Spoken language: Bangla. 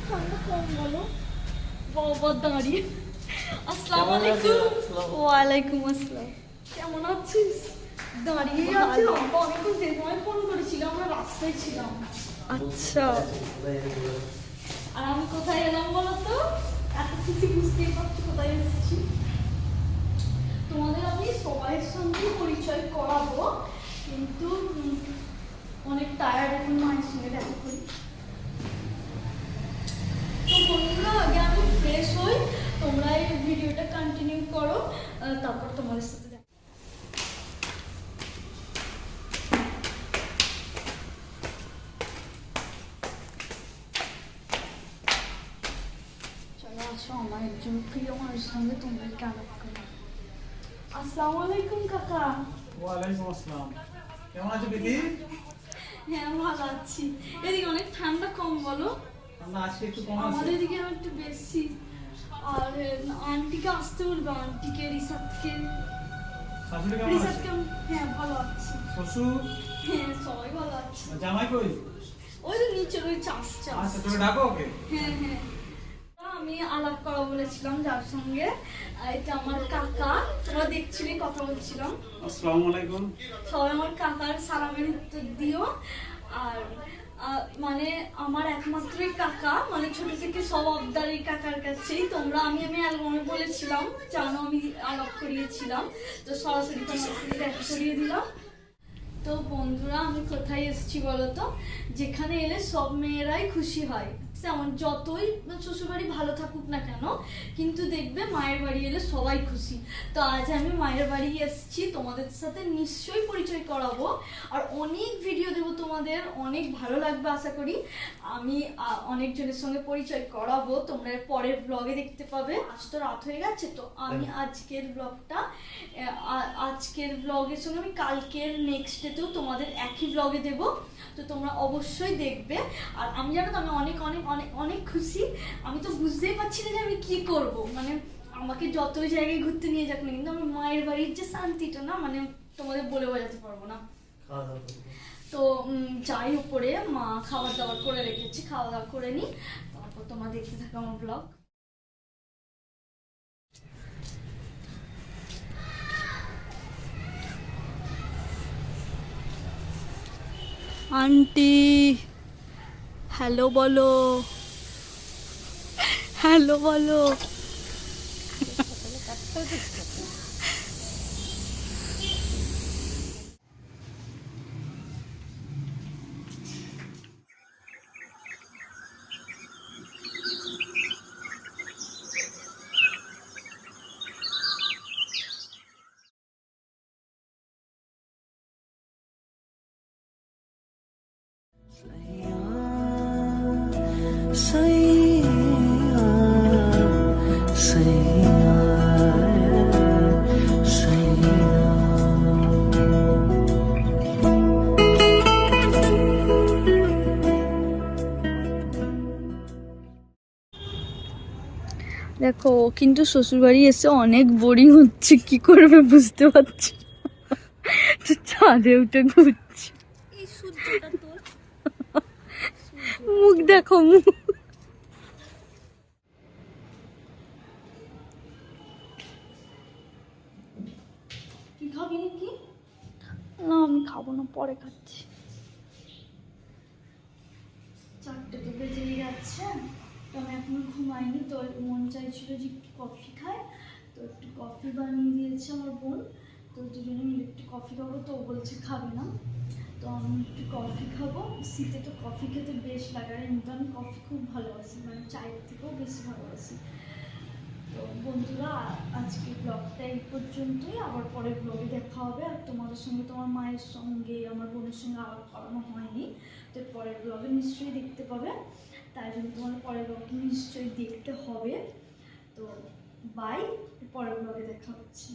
ঠান্ডা কম বলো বাবা দাঁড়িয়ে। আসসালামু আলাইকুম। ওয়ালাইকুম আসসালাম। কেমন আছিস? দাঁড়িয়ে আছি। অনেকক্ষণ যে সময় ফোন করেছিলাম, আমরা রাস্তায় ছিলাম। আচ্ছা, আর আমি কোথায় এলাম বলো তো? এত কিছু বুঝতেই পারছো কোথায় এসেছি। তোমাদের আমি সবাইয়ের সঙ্গে পরিচয় করাবো, কিন্তু অনেক টায়ার্ড, এখন মায়ের সঙ্গে দেখা করি। তো বন্ধুরা, আগে আমি ফ্রেশ হই, তোমরা এই ভিডিওটা কন্টিনিউ করো, তারপর তোমাদের সাথে দেখা। চলো আসো, আমার একজন প্রিয় মানুষের সঙ্গে তোমাদেরকে আলাপ করি। আসসালামু আলাইকুম কাকা। ওয়ালাইকুম আসসালাম। কেমন আছো দিদি? হ্যাঁ ভালো আছি। এদিকে অনেক ঠান্ডা কম বলো? ঠান্ডা আজকে একটু কম আছে। আমাদের এদিকে একটু বেশি। আর আন্টিকে আসতে বলবে, আন্টিকে, রিসাতকে। শাশুড়ি কেমন আছে? রিসাতকে হ্যাঁ ভালো আছি। শ্বশুর? হ্যাঁ সবাই ভালো আছে। জামাই কই? ওই তো নিচে রয়েছে, আসছে। আচ্ছা, তুমি ডাকো ওকে। হ্যাঁ হ্যাঁ, আমি আলাপ করা বলেছিলাম যার সঙ্গে, এটা আমার কাকা। তোমরা দেখছিলে, কথা বলছিলাম। আসসালামু আলাইকুম। সবাই আমার কাকার সালামের উত্তর দিও। আর মানে আমার একমাত্রই কাকা, মানে ছোট থেকে সব আবদারি কাকার কাছেই। তোমরা আমি অ্যালবামে বলেছিলাম, জানো আমি আলাপ করিয়েছিলাম, তো সরাসরি তোমার সাথে দেখা করিয়ে দিলাম। তো বন্ধুরা, আমি কোথায় এসেছি বলতো? যেখানে এলে সব মেয়েরাই খুশি হয়, যেমন যতই শ্বশুরবাড়ি ভালো থাকুক না কেন, কিন্তু দেখবে মায়ের বাড়ি এলে সবাই খুশি। তো আজ আমি মায়ের বাড়ি এসেছি, তোমাদের সাথে নিশ্চয়ই পরিচয় করাবো, আর অনেক ভিডিও দেবো তোমাদের, অনেক ভালো লাগবে আশা করি। আমি অনেকজনের সঙ্গে পরিচয় করাবো, তোমরা পরের ব্লগে দেখতে পাবে। আজ তো রাত হয়ে গেছে, তো আমি আজকের ব্লগের সঙ্গে আমি কালকের নেক্সট ডেতেও তোমাদের একই ব্লগে দেবো, তো তোমরা অবশ্যই দেখবে। আর আমি জানো তো, আমি অনেক অনেক অনেক অনেক খুশি। আমি তো বুঝতেই পারছি না যে আমি কি করব, মানে আমাকে যতই জায়গায় ঘুরতে নিয়ে যাক না, কিন্তু আমার মায়ের বাড়ির যে শান্তিটা না, মানে তোমাদের বলে বোঝাতে পারবো না। তো যাই উপরে, মা খাবার দাবার করে রেখেছি, খাওয়া দাওয়া করে নি, তারপর তোমরা দেখতে থাকো আমার ব্লগ। আন্টি হ্যালো বলো, হ্যালো বলো। দেখো, কিন্তু শ্বশুরবাড়ি এসে অনেক বোরিং হচ্ছে, কি করবে বুঝতে পারছি না। তো ছাদে উঠে ঘুরছি। মুখ দেখো, মুখ। কি খাবি নাকি? না আমি খাবো না, পরে খাচ্ছি। 4টে তো বেজেই যাচ্ছে, তো আমি এখনো ঘুমাইনি, তো মন চাইছিল যে একটু কফি খায়, তো একটু কফি বানিয়ে দিয়েছে আমার বোন। তো দুজনে মিলে একটু কফি খাবো, তো ও বলছে খাবে না, তো আমি একটু কফি খাবো। শীতে তো কফি খেতে বেশ লাগে, আর এমনিতে আমি কফি খুব ভালোবাসি, মানে চায়ের থেকেও বেশি ভালোবাসি। তো বন্ধুরা, আজকে ব্লগটা এই পর্যন্তই, আবার পরের ব্লগে দেখা হবে। আর তোমাদের সঙ্গে, তোমার মায়ের সঙ্গে, আমার বোনের সঙ্গে আলাপ করানো হয়নি, তো পরের ব্লগে নিশ্চয়ই দেখতে পাবে, তাই জন্য তোমার পরের ব্লগটি নিশ্চয়ই দেখতে হবে। তো বাই, পরের ব্লগে দেখা হচ্ছে।